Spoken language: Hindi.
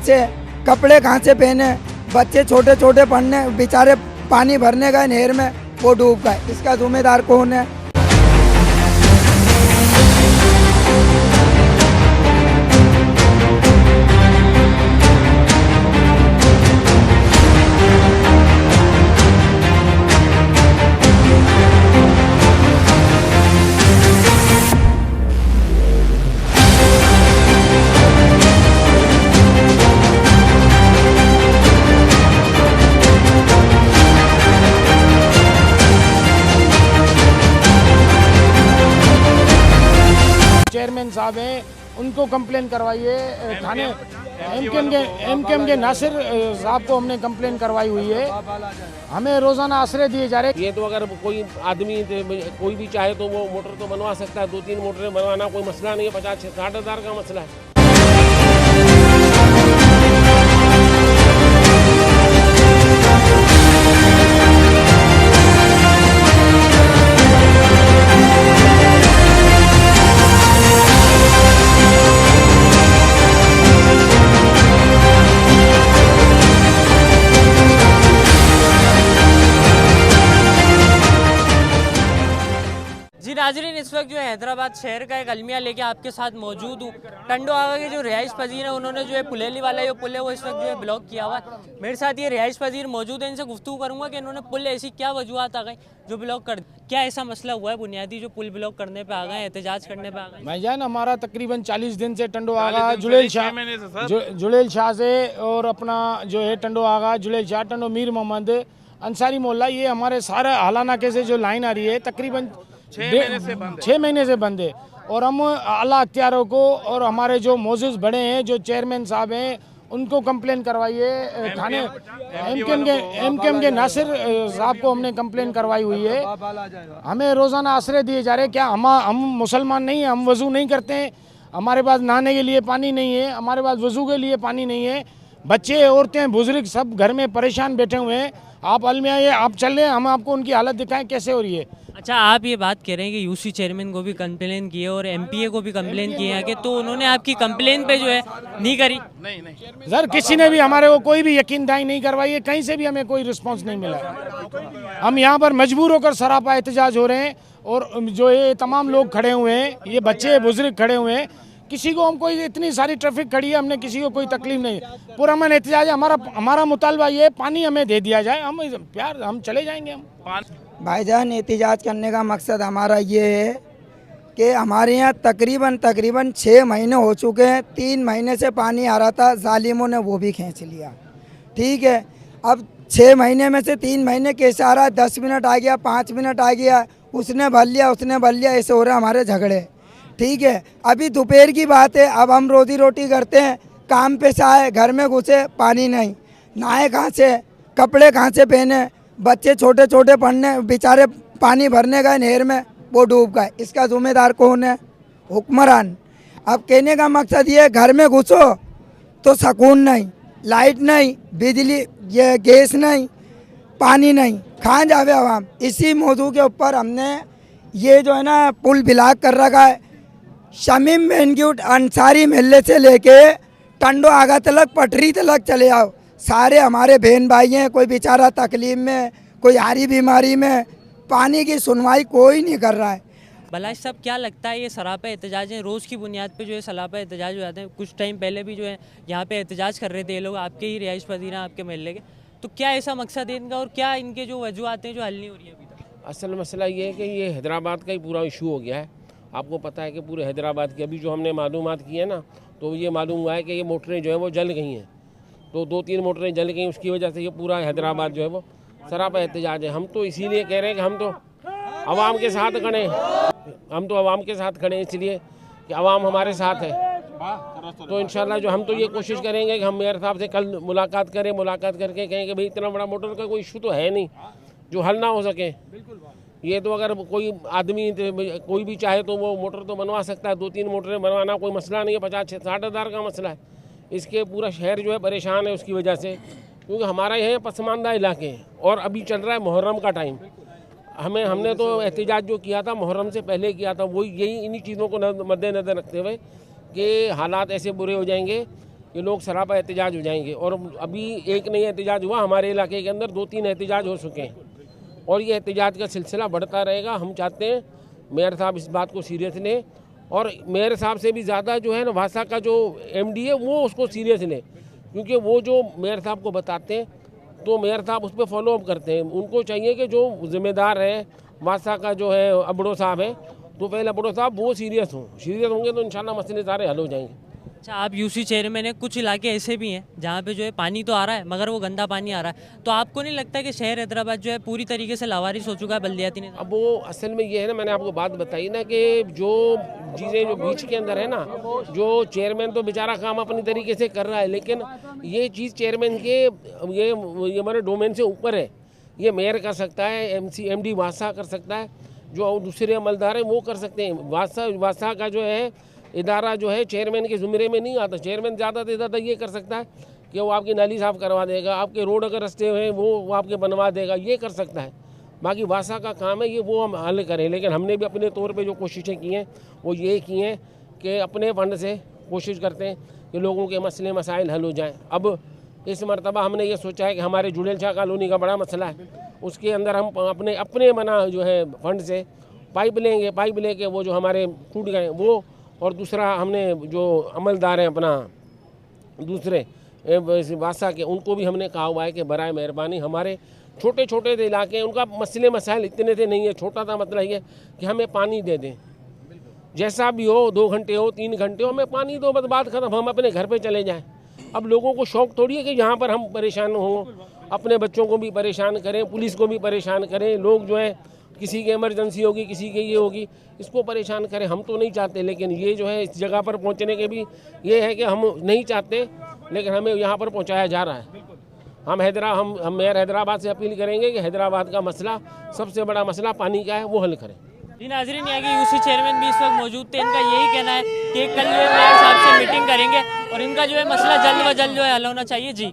से, कपड़े कहाँ से पहने, बच्चे छोटे छोटे पढ़ने बेचारे पानी भरने गए नहर में, वो डूब गए। इसका जिम्मेदार कौन है? चेयरमैन साहब हैं, उनको कंप्लेन करवाइए थाने। एमकेएम के नासिर साहब को हमने कंप्लेन करवाई हुई है। हमें रोजाना आश्रय दिए जा रहे। ये तो अगर कोई आदमी कोई भी चाहे तो वो मोटर तो बनवा सकता है, 2-3 मोटरें बनवाना कोई मसला नहीं है, 50-60 हज़ार का मसला है। नाज़रीन, इस वक्त जो है हैदराबाद शहर का एक अलमिया लेके आपके साथ मौजूद हूँ। टंडो आगा के जो रिहाइश पजीर है, उन्होंने जो है पुलेली वाला जो पुल है वो इस वक्त जो है ब्लॉक किया हुआ है। मेरे साथ ये रिहाइश पजीर मौजूद है, इनसे गुफ्तगू करूँगा कि इन्होंने पुल ऐसी क्या वजूहत आ गई जो ब्लॉक कर, क्या ऐसा मसला हुआ है बुनियादी जो पुल ब्लॉक करने पर आ गए, एहतजाज करने पर आ गए? भाईजान, हमारा तकरीबन 40 दिन से टंडो आगा जुलेल शाह से और अपना जो है टंडो आगा जुलेल शाह टंडो मीर मोहम्मद अंसारी मोहल्ला, ये हमारे सारा हालानाके से जो लाइन आ रही है तकरीबन 6 महीने से बंद है। और हम आला अख्तियारों को और हमारे जो मोजिज़ बड़े हैं, जो चेयरमैन साहब हैं, उनको कंप्लेन करवाइए थाने। एमकेएम के नासिर साहब को हमने कंप्लेन करवाई हुई है। हमें रोज़ाना आश्रय दिए जा रहे हैं। क्या हम मुसलमान नहीं हैं? हम वज़ू नहीं करते हैं? हमारे पास नहाने के लिए पानी नहीं है, हमारे पास वज़ू के लिए पानी नहीं है। बच्चे, औरतें, बुजुर्ग सब घर में परेशान बैठे हुए हैं। आप अलमिया ये आप चल रहे हैं, हम आपको उनकी हालत दिखाएं कैसे हो रही है। अच्छा, आप ये बात कह रहे हैं कि यूसी चेयरमैन को भी कंप्लेन की है और एमपीए को भी कंप्लेन की है कि तो उन्होंने आपकी कंप्लेन पे जो है नहीं करी? नहीं सर, किसी ने भी हमारे को कोई भी यकीन दहाई नहीं करवाई है, कहीं से भी हमें कोई रिस्पांस नहीं मिला है। हम यहाँ पर मजबूर होकर सरापा एहतजाज हो रहे हैं और जो ये तमाम लोग खड़े हुए हैं, ये बच्चे बुजुर्ग खड़े हुए हैं, किसी को हम कोई इतनी सारी ट्रैफिक खड़ी है, हमने किसी को कोई तकलीफ नहीं। पुरअमन एहतजाज है। हमारा मुतालबा ये पानी हमें दे दिया जाए, हम चले जाएंगे। हम भाईजान, एहतजाज करने का मकसद हमारा ये है कि हमारे यहाँ तकरीबन 6 महीने हो चुके हैं। 3 महीने से पानी आ रहा था, जालिमों ने वो भी खींच लिया। ठीक है, अब 6 महीने में से 3 महीने कैसे आ रहा है? 10 मिनट आ गया, 5 मिनट आ गया, उसने भर लिया, ऐसे हो रहा है हमारे झगड़े। ठीक है, अभी दोपहर की बात है, अब हम रोजी रोटी करते हैं, काम पे से आए, घर में घुसे, पानी नहीं, नहाए कहाँ से, कपड़े कहाँ से पहने, बच्चे छोटे छोटे पढ़ने बेचारे पानी भरने गए नहर में, वो डूब गए। इसका जिम्मेदार कौन है? हुक्मरान। अब कहने का मकसद ये है, घर में घुसो तो सुकून नहीं, लाइट नहीं, बिजली ये गैस नहीं, पानी नहीं, कहाँ जावे आवाम। इसी मौजू के ऊपर हमने ये जो है ना पुल ब्लॉक कर रखा है। शमीम मेनग्यूट अंसारी महल्ले से लेके टंडो आगा तलक, पटरी तलक चले आओ, सारे हमारे बहन भाई हैं। कोई बेचारा तकलीफ में, कोई हारी बीमारी में, पानी की सुनवाई कोई नहीं कर रहा है। बलाश साहब, क्या लगता है ये सरापा एहतजाज है, रोज़ की बुनियाद पे जो है सरापा एहतजाज हो जाते हैं? कुछ टाइम पहले भी जो है यहाँ पे एहतजाज कर रहे थे ये लोग, आपके ही रिहाइश पजीर हैं, आपके महल्ले के। तो क्या ऐसा मकसद है इनका और क्या इनके जो वजूहत हैं जो हल नहीं हो रही है अभी तक? असल मसला ये है कि ये हैदराबाद का ही पूरा इशू हो गया है। आपको पता है कि पूरे हैदराबाद की अभी जो हमने मालूमात की है ना, तो ये मालूम हुआ है कि ये मोटरें जो है वो जल गई हैं। तो 2-3 मोटरें जल गई, उसकी वजह से ये पूरा हैदराबाद जो है वो सरापा एहतजाज है। हम तो इसीलिए कह रहे हैं कि हम तो आवाम के साथ खड़े हैं, इसलिए कि आवाम हमारे साथ है। तो इंशाल्लाह जो हम तो ये कोशिश करेंगे कि हम मेयर साहब से कल मुलाकात करके कहें कि भाई इतना बड़ा मोटर का कोई इशू तो है नहीं जो हल ना हो सके। ये तो अगर कोई आदमी कोई भी चाहे तो वो मोटर तो बनवा सकता है, 2-3 मोटरें बनवाना कोई मसला नहीं है, 50-60 हज़ार का मसला है। इसके पूरा शहर जो है परेशान है उसकी वजह से, क्योंकि हमारा यह पसमानदा इलाके हैं और अभी चल रहा है मुहर्रम का टाइम। हमने तो एहतजाज जो किया था मुहर्रम से पहले किया था, वही इन्हीं चीज़ों को मद्देनज़र रखते हुए कि हालात ऐसे बुरे हो जाएंगे ये लोग सरापा एहतजाज हो जाएंगे। और अभी एक नहीं एहतजाज हुआ, हमारे इलाके के अंदर 2-3 एहतजाज हो चुके हैं और ये एहतजाज का सिलसिला बढ़ता रहेगा। हम चाहते हैं मेयर साहब इस बात को सीरियस लें और मेयर साहब से भी ज़्यादा जो है ना वासा का जो MD है वो उसको सीरियस लें, क्योंकि वो जो मेयर साहब को बताते हैं तो मेयर साहब उस पर फॉलो अप करते हैं। उनको चाहिए कि जो जिम्मेदार है वासा का जो है अबड़ो साहब है, तो पहले अबड़ो साहब वो सीरियस होंगे तो इंशाल्लाह मसले सारे हल हो जाएंगे। अच्छा, आप यूसी चेयरमैन है, कुछ इलाके ऐसे भी हैं जहाँ पे जो है पानी तो आ रहा है मगर वो गंदा पानी आ रहा है, तो आपको नहीं लगता कि शहर हैदराबाद जो है पूरी तरीके से लावारिस हो चुका है बल्दियाती ने? अब वो असल में ये है ना, मैंने आपको बात बताई ना कि जो चीज़ें जो बीच के अंदर है ना, जो चेयरमैन तो बेचारा काम अपनी तरीके से कर रहा है, लेकिन ये चीज़ चेयरमैन के ये हमारे डोमेन से ऊपर है। ये मेयर कर सकता है, MD वासा कर सकता है, जो दूसरे अमलदार हैं वो कर सकते हैं। वासा का जो है इदारा जो है चेयरमैन के ज़ुमरे में नहीं आता। चेयरमैन ज़्यादा से ज़्यादा ये कर सकता है कि वो आपकी नाली साफ़ करवा देगा, आपके रोड अगर रास्ते हैं वो आपके बनवा देगा, ये कर सकता है। बाकी वासा का काम है ये, वो हम हल करें। लेकिन हमने भी अपने तौर पे जो कोशिशें की हैं वो ये की हैं कि अपने फंड से कोशिश करते हैं कि लोगों के मसले मसाइल हल हो जाएँ। अब इस मरतबा हमने ये सोचा है कि हमारे जुड़ेल शाह कॉलोनी का बड़ा मसला है, उसके अंदर हम अपने मना जो है फंड से पाइप लेके वो जो हमारे टूट गए वो, और दूसरा हमने जो अमलदार हैं अपना दूसरे वासा के, उनको भी हमने कहा हुआ है कि बराए मेहरबानी हमारे छोटे छोटे इलाके हैं, उनका मसले मसाइल इतने से नहीं है, छोटा सा मतलब ये कि हमें पानी दे दें, जैसा भी हो, 2 घंटे हो 3 घंटे हो, हमें पानी दो, बस बात खत्म, हम अपने घर पे चले जाएं। अब लोगों को शौक थोड़ी है कि यहाँ पर हम परेशान हों, अपने बच्चों को भी परेशान करें, पुलिस को भी परेशान करें, लोग जो है किसी की इमरजेंसी होगी, किसी की ये होगी, इसको परेशान करें, हम तो नहीं चाहते। लेकिन ये जो है इस जगह पर पहुंचने के भी ये है कि हम नहीं चाहते, लेकिन हमें यहाँ पर पहुंचाया जा रहा है। हम मेयर हैदराबाद से अपील करेंगे कि हैदराबाद का मसला, सबसे बड़ा मसला पानी का है, वो हल करें। जी नाज़रीन, यहाँ के यूसी चेयरमैन भी इस वक्त मौजूद थे। इनका यही कहना है कि कल जो है मेयर साहब से मीटिंग करेंगे और इनका जो है मसला जल्द व जल्द जो है हल होना चाहिए। जी।